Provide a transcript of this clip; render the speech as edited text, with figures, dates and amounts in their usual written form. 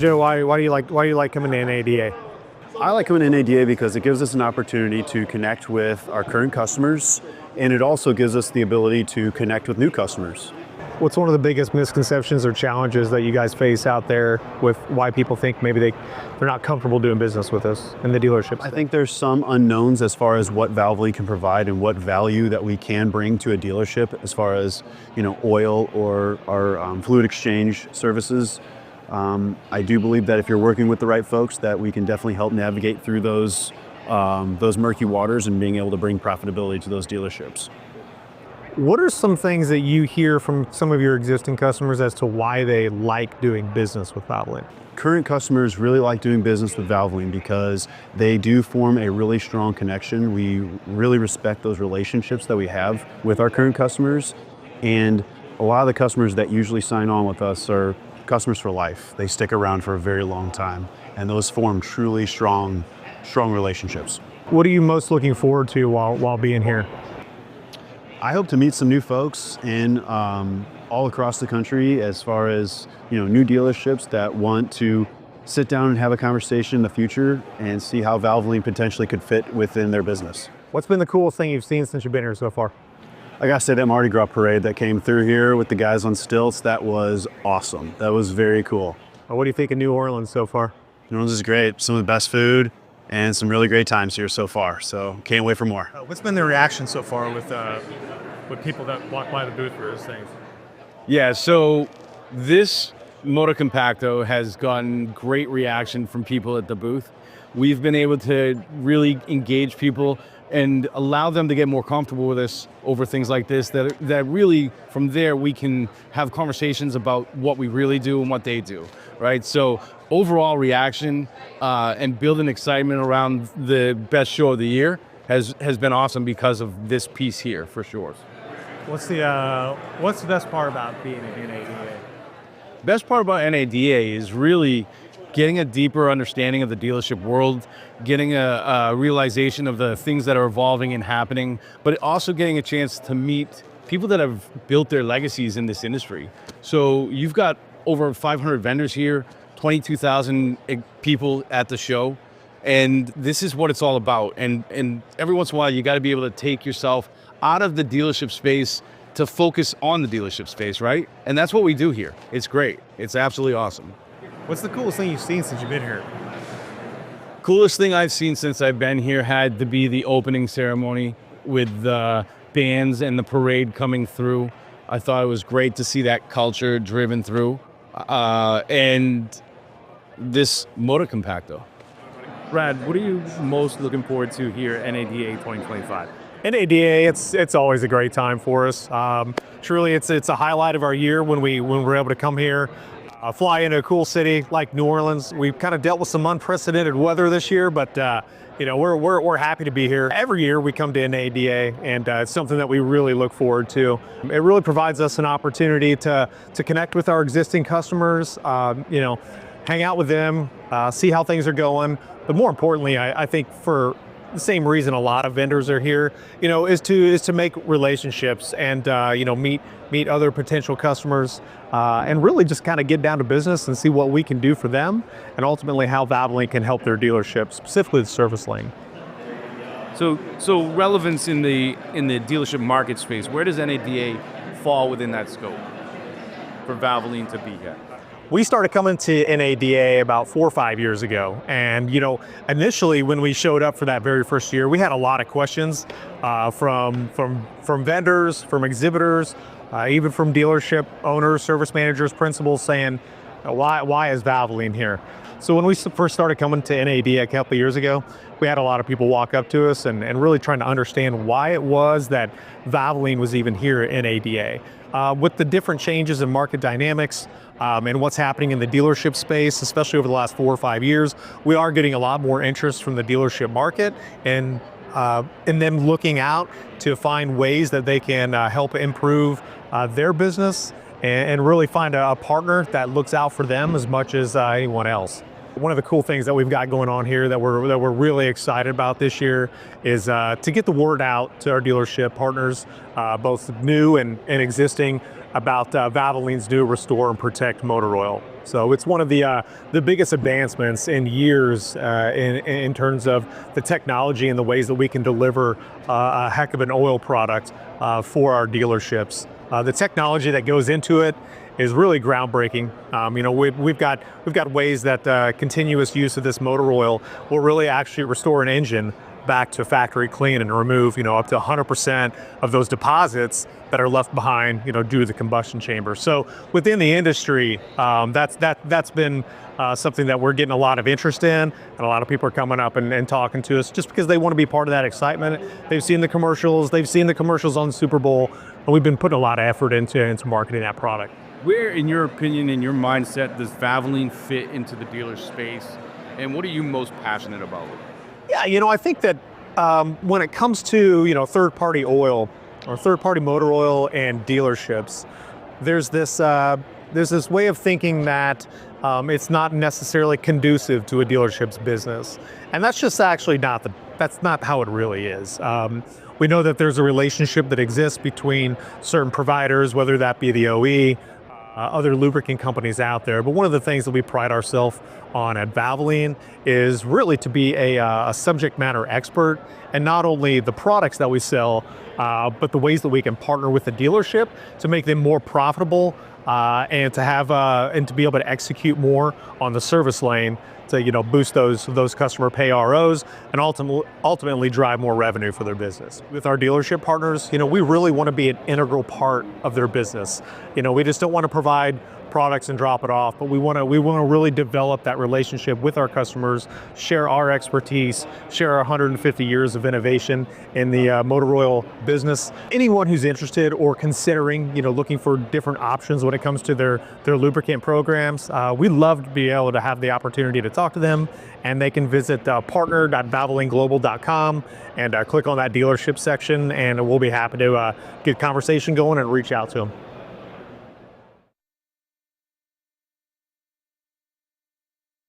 Joe, why do you like coming to NADA? I like coming to NADA because it gives us an opportunity to connect with our current customers, and it also gives us the ability to connect with new customers. What's one of the biggest misconceptions or challenges that you guys face out there with why people think maybe they're not comfortable doing business with us in the dealerships? I think there's some unknowns as far as what Valvoline can provide and what value that we can bring to a dealership as far as, oil or our fluid exchange services. I do believe that if you're working with the right folks, that we can definitely help navigate through those murky waters and being able to bring profitability to those dealerships. What are some things that you hear from some of your existing customers as to why they like doing business with Valvoline? Current customers really like doing business with Valvoline because they do form a really strong connection. We really respect those relationships that we have with our current customers. And a lot of the customers that usually sign on with us are customers for life. They stick around for a very long time, and those form truly strong relationships. What are you most looking forward to while being here? I hope to meet some new folks in all across the country as far as new dealerships that want to sit down and have a conversation in the future and see how Valvoline potentially could fit within their business. What's been the coolest thing you've seen since you've been here so far? Like I said, that Mardi Gras parade that came through here with the guys on stilts, that was awesome. That was very cool. What do you think of New Orleans so far? New Orleans is great. Some of the best food and some really great times here so far. So can't wait for more. What's been the reaction so far with people that walk by the booth for those things? Yeah, so this Moto Compacto has gotten great reaction from people at the booth. We've been able to really engage people and allow them to get more comfortable with us over things like this, that really, from there, we can have conversations about what we really do and what they do, right? So overall reaction and building excitement around the best show of the year has been awesome because of this piece here, for sure. What's the best part about being at NADA? Best part about NADA is really getting a deeper understanding of the dealership world, getting a realization of the things that are evolving and happening, but also getting a chance to meet people that have built their legacies in this industry. So you've got over 500 vendors here, 22,000 people at the show, and this is what it's all about. And every once in a while, you got to be able to take yourself out of the dealership space to focus on the dealership space, right? And that's what we do here. It's great. It's absolutely awesome. What's the coolest thing you've seen since you've been here? Coolest thing I've seen since I've been here had to be the opening ceremony with the bands and the parade coming through. I thought it was great to see that culture driven through. And this Moto Compacto. Brad, what are you most looking forward to here at NADA 2025? NADA, it's always a great time for us. Truly, it's a highlight of our year when we're able to come here, fly into a cool city like New Orleans. We've kind of dealt with some unprecedented weather this year, but we're happy to be here. Every year we come to NADA, and it's something that we really look forward to. It really provides us an opportunity to connect with our existing customers, hang out with them, see how things are going. But more importantly, I think for the same reason a lot of vendors are here, is to make relationships and meet other potential customers and really just kind of get down to business and see what we can do for them, and ultimately how Valvoline can help their dealership, specifically the service lane. So relevance in the dealership market space, where does NADA fall within that scope for Valvoline to be here? We started coming to NADA about 4 or 5 years ago, and initially when we showed up for that very first year, we had a lot of questions from vendors, from exhibitors, even from dealership owners, service managers, principals, saying, why is Valvoline here? So when we first started coming to NADA a couple of years ago, we had a lot of people walk up to us and really trying to understand why it was that Valvoline was even here at NADA. With the different changes in market dynamics and what's happening in the dealership space, especially over the last 4 or 5 years, we are getting a lot more interest from the dealership market and them looking out to find ways that they can help improve their business and really find a partner that looks out for them as much as anyone else. one of the cool things that we've got going on here that we're really excited about this year is to get the word out to our dealership partners, both new and existing, about Valvoline's new Restore and Protect motor oil. So it's one of the biggest advancements in years in terms of the technology and the ways that we can deliver a heck of an oil product for our dealerships. The technology that goes into it is really groundbreaking. We've got ways that continuous use of this motor oil will really actually restore an engine back to factory clean and remove up to 100% of those deposits that are left behind due to the combustion chamber. So within the industry, that's been something that we're getting a lot of interest in, and a lot of people are coming up and talking to us just because they want to be part of that excitement. They've seen the commercials on the Super Bowl, and we've been putting a lot of effort into marketing that product. Where, in your opinion, in your mindset, does Valvoline fit into the dealer space, and what are you most passionate about? Yeah, I think that when it comes to third-party oil or third-party motor oil and dealerships, there's this way of thinking that it's not necessarily conducive to a dealership's business, and that's just actually that's not how it really is. We know that there's a relationship that exists between certain providers, whether that be the OE, other lubricant companies out there. But one of the things that we pride ourselves on at Valvoline is really to be a subject matter expert, and not only the products that we sell, but the ways that we can partner with the dealership to make them more profitable, and to be able to execute more on the service lane to boost those customer pay ROs and ultimately drive more revenue for their business. With our dealership partners, we really want to be an integral part of their business. We just don't want to provide products and drop it off, but we want to really develop that relationship with our customers, share our expertise, share our 150 years of innovation in the motor oil business. Anyone who's interested or considering looking for different options when it comes to their lubricant programs, we love to be able to have the opportunity to talk to them, and they can visit partner.valvolineglobal.com and click on that dealership section, and we'll be happy to get a conversation going and reach out to them.